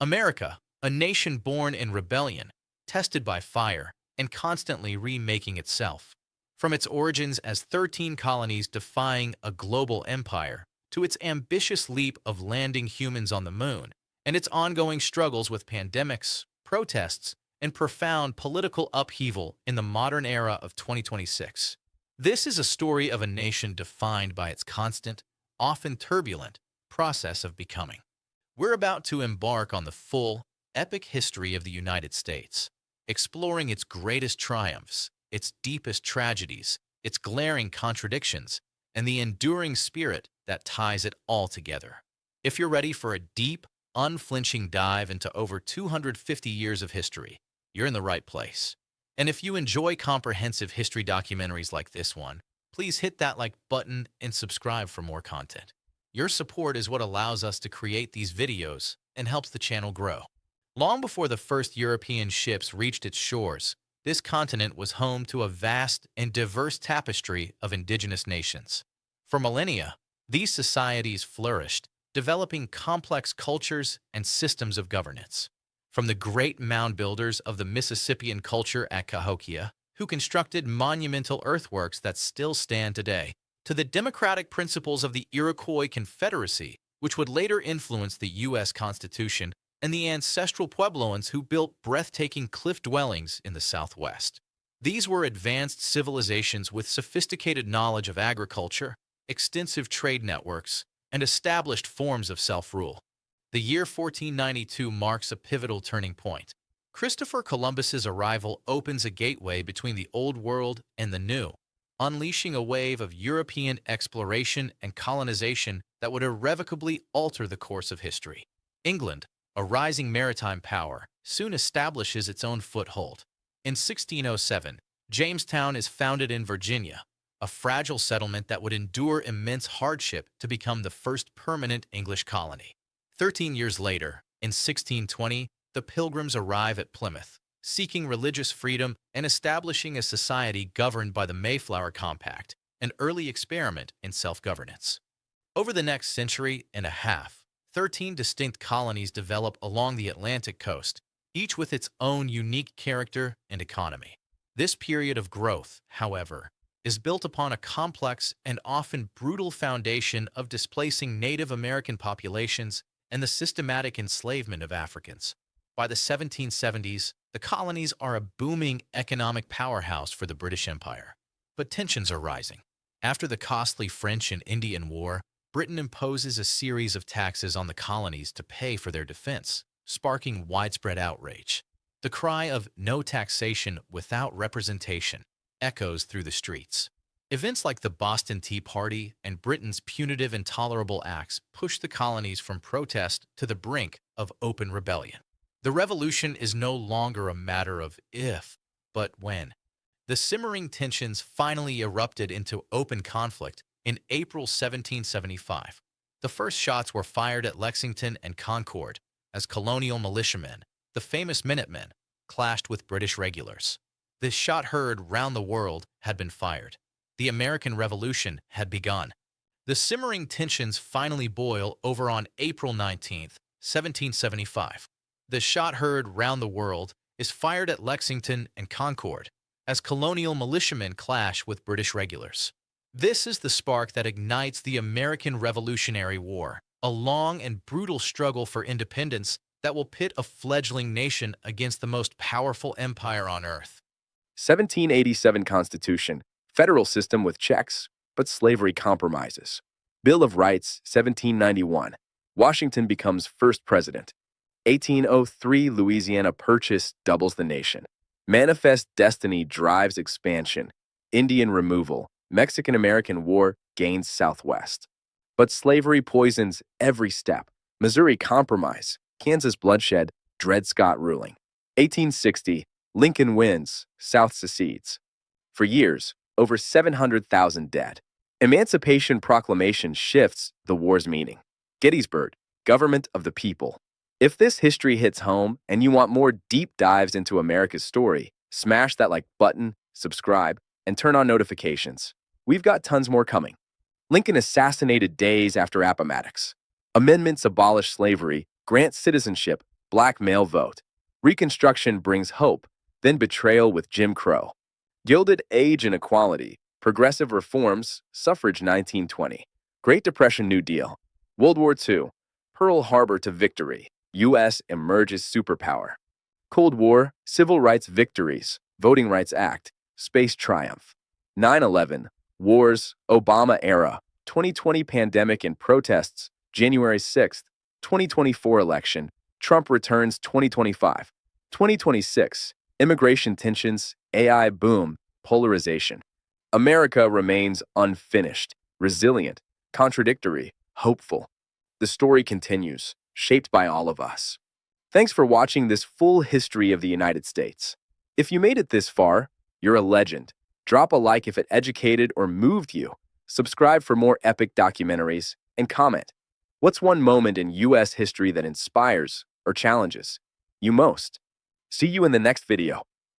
America, a nation born in rebellion, tested by fire, and constantly remaking itself. From its origins as 13 colonies defying a global empire, to its ambitious leap of landing humans on the moon, and its ongoing struggles with pandemics, protests, and profound political upheaval in the modern era of 2026. This is a story of a nation defined by its constant, often turbulent, process of becoming. We're about to embark on the full, epic history of the United States, exploring its greatest triumphs, its deepest tragedies, its glaring contradictions, and the enduring spirit that ties it all together. If you're ready for a deep, unflinching dive into over 250 years of history, you're in the right place. And if you enjoy comprehensive history documentaries like this one, please hit that like button and subscribe for more content. Your support is what allows us to create these videos and helps the channel grow. Long before the first European ships reached its shores, this continent was home to a vast and diverse tapestry of indigenous nations. For millennia, these societies flourished, developing complex cultures and systems of governance. From the great mound builders of the Mississippian culture at Cahokia, who constructed monumental earthworks that still stand today, to the democratic principles of the Iroquois Confederacy, which would later influence the U.S. Constitution, and the ancestral Puebloans who built breathtaking cliff dwellings in the Southwest. These were advanced civilizations with sophisticated knowledge of agriculture, extensive trade networks, and established forms of self-rule. The year 1492 marks a pivotal turning point. Christopher Columbus's arrival opens a gateway between the Old World and the New, unleashing a wave of European exploration and colonization that would irrevocably alter the course of history. England, a rising maritime power, soon establishes its own foothold. In 1607, Jamestown is founded in Virginia, a fragile settlement that would endure immense hardship to become the first permanent English colony. 13 years later, in 1620, the Pilgrims arrive at Plymouth, seeking religious freedom and establishing a society governed by the Mayflower Compact, an early experiment in self-governance. Over the next century and a half, 13 distinct colonies develop along the Atlantic coast, each with its own unique character and economy. This period of growth, however, is built upon a complex and often brutal foundation of displacing Native American populations and the systematic enslavement of Africans. By the 1770s, the colonies are a booming economic powerhouse for the British Empire. But tensions are rising. After the costly French and Indian War, Britain imposes a series of taxes on the colonies to pay for their defense, sparking widespread outrage. The cry of "no taxation without representation" echoes through the streets. Events like the Boston Tea Party and Britain's punitive intolerable acts push the colonies from protest to the brink of open rebellion. The revolution is no longer a matter of if, but when. The simmering tensions finally erupted into open conflict in April 1775. The first shots were fired at Lexington and Concord as colonial militiamen, the famous Minutemen, clashed with British regulars. This shot heard round the world had been fired. The American Revolution had begun. The simmering tensions finally boil over on April 19, 1775. The shot heard round the world is fired at Lexington and Concord as colonial militiamen clash with British regulars. This is the spark that ignites the American Revolutionary War, a long and brutal struggle for independence that will pit a fledgling nation against the most powerful empire on earth. 1787 Constitution, federal system with checks, but slavery compromises. Bill of Rights, 1791. Washington becomes first president. 1803 Louisiana Purchase doubles the nation. Manifest Destiny drives expansion. Indian removal. Mexican-American War gains Southwest. But slavery poisons every step. Missouri Compromise. Kansas bloodshed. Dred Scott ruling. 1860 Lincoln wins. South secedes. For years, over 700,000 dead. Emancipation Proclamation shifts the war's meaning. Gettysburg, government of the people. If this history hits home and you want more deep dives into America's story, smash that like button, subscribe, and turn on notifications. We've got tons more coming. Lincoln assassinated days after Appomattox. Amendments abolish slavery, grant citizenship, black male vote. Reconstruction brings hope, then betrayal with Jim Crow. Gilded Age and Equality, Progressive Reforms, Suffrage 1920. Great Depression New Deal. World War II, Pearl Harbor to Victory, U.S. emerges superpower. Cold War, Civil Rights Victories, Voting Rights Act, Space Triumph. 9/11, Wars, Obama Era, 2020 Pandemic and Protests, January 6th, 2024 Election, Trump Returns 2025. 2026, Immigration Tensions, AI Boom, Polarization. America remains unfinished, resilient, contradictory, hopeful. The story continues, shaped by all of us. Thanks for watching this full history of the United States. If you made it this far, you're a legend. Drop a like if it educated or moved you. Subscribe for more epic documentaries, and comment. What's one moment in U.S. history that inspires or challenges you most? See you in the next video.